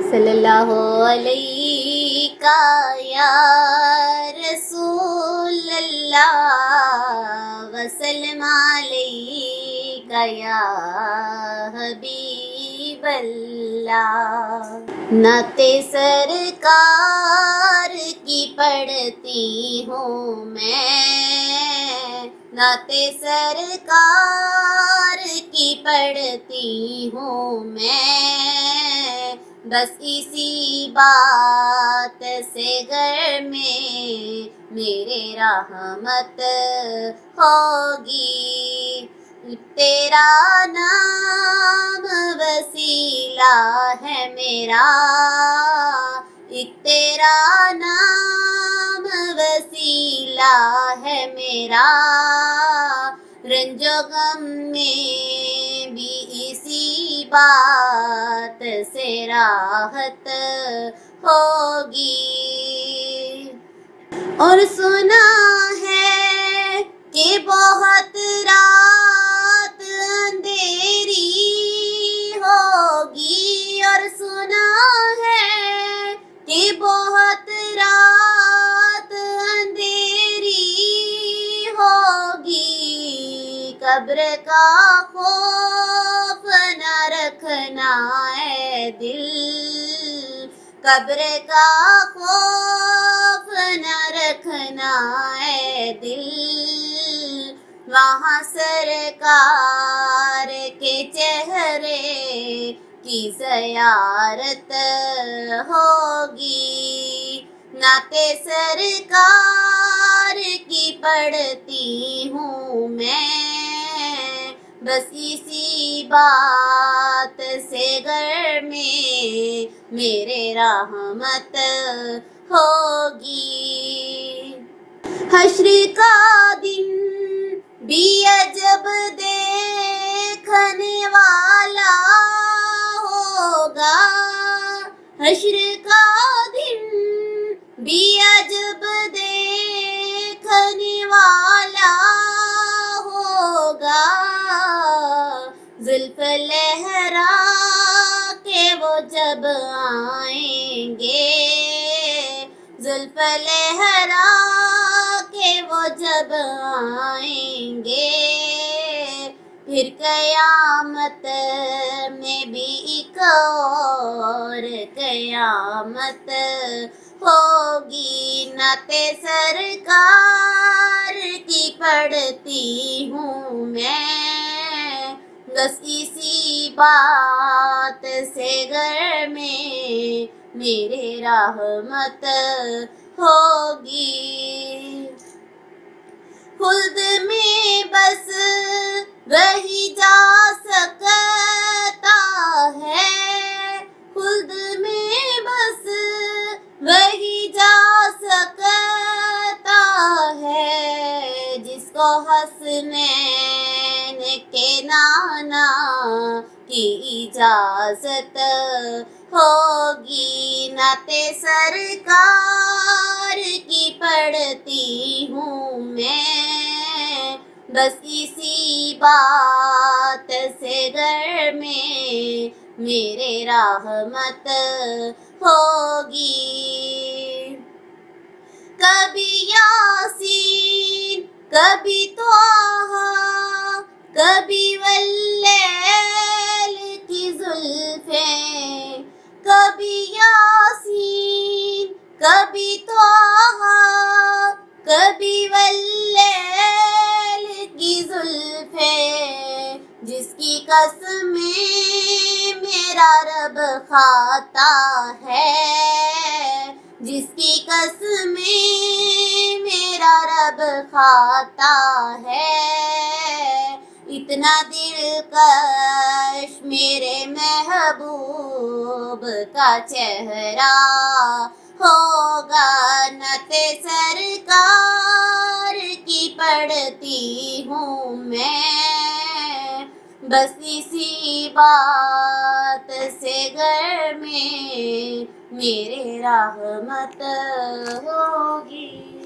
صلی اللہ علیہ یا رسول اللہ وسلم علیہ یا حبیب اللہ. نعت سرکار کی پڑھتی ہوں میں، نعت سرکار کی پڑھتی ہوں میں، بس اسی بات سے گھر میں میرے رحمت ہوگی. تیرا نام وسیلہ ہے میرا، ایک تیرا نام وسیلہ ہے میرا، رنج و غم میں بھی اسی بات سے راحت ہوگی. اور سنا ہے کہ بہت رات اندھیری ہوگی، اور سنا ہے کہ بہت رات اندھیری ہوگی. قبر کا خوف نہ رکھنا اے دل، قبر کا خوف نہ رکھنا اے دل، وہاں سرکار کے چہرے کی زیارت ہوگی. نعت سرکار کی پڑھتی ہوں میں، بس اسی بات سے گھر میں میرے رحمت ہوگی. حشر کا دن بھی عجب دیکھنے والا ہوگا، حشر کا دن بھی عجب دیکھنے والا ہوگا. زلف لہرا کے وہ جب آئیں گے، زلف لہرا کے وہ جب آئیں گے، پھر قیامت میں بھی ایک اور قیامت ہوگی. نعت سرکار کی پڑھتی ہوں میں، بس اسی بات سے گھر میں میرے رحمت ہوگی. خلد میں بس وہی جا سکتا ہے، خلد میں بس وہی جا سکتا ہے، جس کو حسنین کے نانا کی اجازت ہوگی. نعت سرکار کی پڑھتی ہوں میں، بس اسی بات سے گھر میں میرے رحمت ہوگی. کبھی یاسین، کبھی طٰہٰ، کبھی واللیل کی زلفیں، کبھی یاسین، کبھی طٰہٰ، کبھی واللیل کی زلفیں، جس کی قسمیں میرا رب کھاتا ہے، جس کی قسمیں میرا رب کھاتا ہے. اتنا دلکش میرے محبوب کا چہرہ ہوگا. نعت سرکار کی پڑھتی ہوں میں، بس اسی بات سے گھر میں میرے رحمت ہوگی.